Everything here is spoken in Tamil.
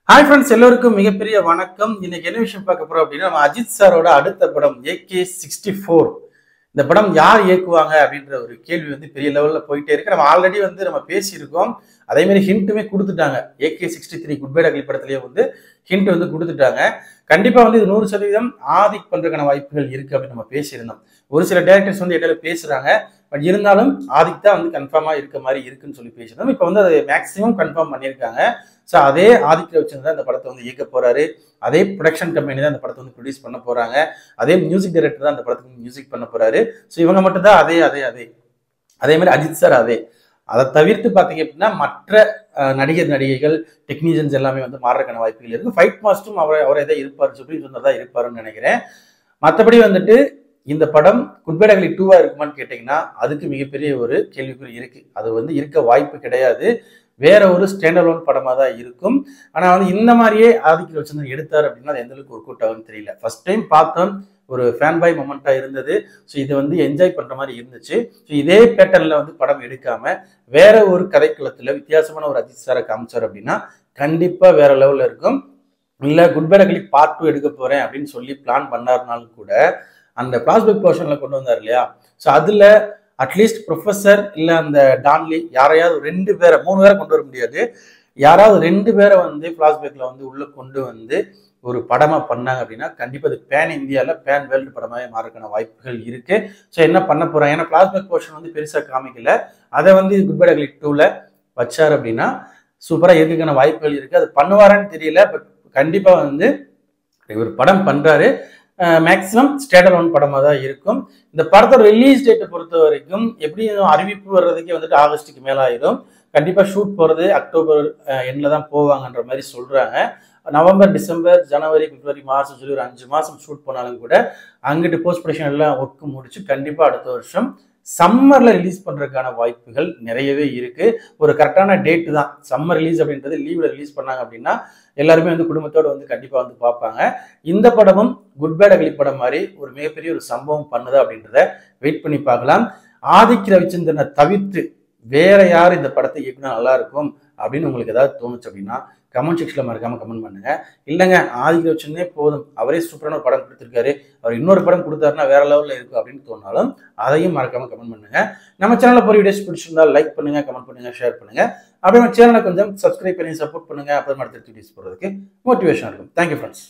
ஹாய் ஃப்ரெண்ட்ஸ், எல்லோருக்கும் மிகப்பெரிய வணக்கம். இன்னைக்கு என்ன விஷயம் பார்க்க போறோம் அப்படின்னா, நம்ம அஜித் சாரோட அடுத்த படம் AK64. இந்த படம் யார் இயக்குவாங்க அப்படின்ற ஒரு கேள்வி பெரிய லெவல்ல போயிட்டே இருக்கு. நம்ம ஆல்ரெடி நம்ம பேசியிருக்கோம். அதே மாதிரி ஹிண்ட்டுமே கொடுத்துட்டாங்க. AK63 குட் பை டக்லி படத்திலேயே ஹிண்ட் கொடுத்துட்டாங்க. கண்டிப்பா இது 100% ஆதிக் பண்றதுக்கான வாய்ப்புகள் இருக்கு அப்படின்னு நம்ம பேசியிருந்தோம். ஒரு சில டேரக்டர்ஸ் இடையில பேசுறாங்க. பட் இருந்தாலும் ஆதிக் தான் கன்ஃபார்மா இருக்க மாதிரி இருக்குன்னு சொல்லி பேசியிருந்தோம். இப்போ அதை மேக்சிமம் கன்ஃபார்ம் பண்ணியிருக்காங்க. ஸோ அதே ஆதித்ய வச்சு தான் இந்த படத்தை இயக்க போறாரு. அதே ப்ரொடக்ஷன் கம்பெனி தான் இந்த படத்தை ப்ரொடியூஸ் பண்ண போறாங்க. அதே மியூசிக் டைரக்டர் தான் இந்த படத்துக்கு மியூசிக் பண்ண போறாரு. ஸோ இவங்க மட்டும் தான் அதே மாதிரி அஜித் சார் அதை தவிர்த்து பார்த்தீங்க அப்படின்னா மற்ற நடிகர் நடிகைகள் டெக்னீஷியன்ஸ் எல்லாமே மாறுறதுக்கான வாய்ப்புகள் இருக்கு. ஃபைட் மாஸ்டரும் அவரே தான் இருப்பார், சுப்ரீம் சுந்தர் தான் இருப்பாருன்னு நினைக்கிறேன். மற்றபடி இந்த படம் குட் பை டக்லி 2 இருக்குமான்னு கேட்டீங்கன்னா அதுக்கு மிகப்பெரிய ஒரு கேள்விக்குறி இருக்கு. அது இருக்க வாய்ப்பு கிடையாது. வேற ஒரு ஸ்டாண்டலோன் படமா தான் இருக்கும். ஆனா இந்த மாதிரியே ஆதித்ய வச்சந்தன் எடுத்தார் அப்படின்னா அது எந்த அளவுக்கு ஒர்க் அவுட் ஆகும்னு தெரியல. ஃபர்ஸ்ட் டைம் பார்த்தோம், ஒரு ஃபேன் பாய் மொமெண்டா இருந்தது. ஸோ இது என்ஜாய் பண்ற மாதிரி இருந்துச்சு. ஸோ இதே பேட்டர்ல படம் எடுக்காம வேற ஒரு கதைக்களத்துல வித்தியாசமான ஒரு அஜித் சாரை காமிச்சார் அப்படின்னா கண்டிப்பா வேற லெவல்ல இருக்கும். இல்ல குட் பை டக்லி பார்ட் 2 எடுக்க போறேன் அப்படின்னு சொல்லி பிளான் பண்ணாருனாலும் கூட அந்த பிளாஸ்பேக் போர்ஷன்ல கொண்டு வந்தார் இல்லையா? ஸோ அதுல அட்லீஸ்ட் ப்ரொஃபஸர் இல்ல அந்த டான்லி யாரையாவது 2 பேரை 3 பேரை கொண்டு வர முடியாது. யாராவது 2 பேரை பிளாஸ்பேக்ல உள்ள கொண்டு ஒரு படமா பண்ணாங்க அப்படின்னா கண்டிப்பா அது பேன் இந்தியாவில் பேன் வேர்ல்டு படமாவே மாறக்கான வாய்ப்புகள் இருக்கு. ஸோ என்ன பண்ண போறாங்க? ஏன்னா பிளாஸ்பேக் போர்ஷன் பெருசா காமிக்கல. அதை குட் பை டக்லி 2ல வச்சார் அப்படின்னா சூப்பரா இருக்கக்கான வாய்ப்புகள் இருக்கு. அது பண்ணுவாரான்னு தெரியல. பட் கண்டிப்பா இவர் படம் பண்றாரு. மேக்சிமம் ஸ்டாண்டலோன் படமா தான் இருக்கும். இந்த படத்தோட ரிலீஸ் டேட்டை பொறுத்த வரைக்கும் எப்படியும் அறிவிப்பு வர்றதுக்கே ஆகஸ்டுக்கு மேல ஆயிடும். கண்டிப்பா ஷூட் போறது அக்டோபர் எண்ட்ல தான் போவாங்கன்ற மாதிரி சொல்றாங்க. நவம்பர், டிசம்பர், ஜனவரி, பிப்ரவரி, மார்ச் சொல்லி ஒரு 5 மாசம் ஷூட் போனாலும் கூட அங்கிட்டு போஸ்ட் ப்ரொடக்ஷன் எல்லாம் ஒர்க் முடிச்சு கண்டிப்பா அடுத்த வருஷம் சம்மர்ல ரிலீஸ் பண்றதுக்கான வாய்ப்புகள் நிறையவே இருக்கு. ஒரு கரெக்டான டேட்டு தான் சம்மர் ரிலீஸ் அப்படின்றது. லீவ்ல ரிலீஸ் பண்ணாங்க அப்படின்னா எல்லாருமே குடும்பத்தோட பார்ப்பாங்க. இந்த படமும் குட் பை டக்லி படம் மாதிரி ஒரு மிகப்பெரிய ஒரு சம்பவம் பண்ணுதா அப்படின்றத வெயிட் பண்ணி பார்க்கலாம். ஆதிக் ரவிச்சந்திரனை தவிர்த்து வேற யார் இந்த படத்தை இயக்குனா நல்லா இருக்கும் அப்படின்னு உங்களுக்கு ஏதாவது தோணுச்சு அப்படின்னா கமெண்ட் செக்ஷன்ல மறக்காம கமெண்ட் பண்ணுங்க. இல்லைங்க ஆதிக் ரவிச்சந்திரனே போதும், அவரே சூப்பரான ஒரு படம் கொடுத்துருக்காரு, அவர் இன்னொரு படம் கொடுத்தாருன்னா வேற லெவல்ல இருக்கும் அப்படின்னு தோணாலும் அதையும் மறக்காம கமெண்ட் பண்ணுங்க. நம்ம சேனல்ல போய் வீடியோஸ் பிடிச்சிருந்தா லைக் பண்ணுங்க, கமெண்ட் பண்ணுங்க, ஷேர் பண்ணுங்க. அப்படியே நம்ம சேனலை கொஞ்சம் சப்ஸ்கிரைப் பண்ணி சப்போர்ட் பண்ணுங்க. அப்புறம் அடுத்த வீடியோஸ் போடுறதுக்கு மோட்டிவேஷன் இருக்கும். Thank you friends.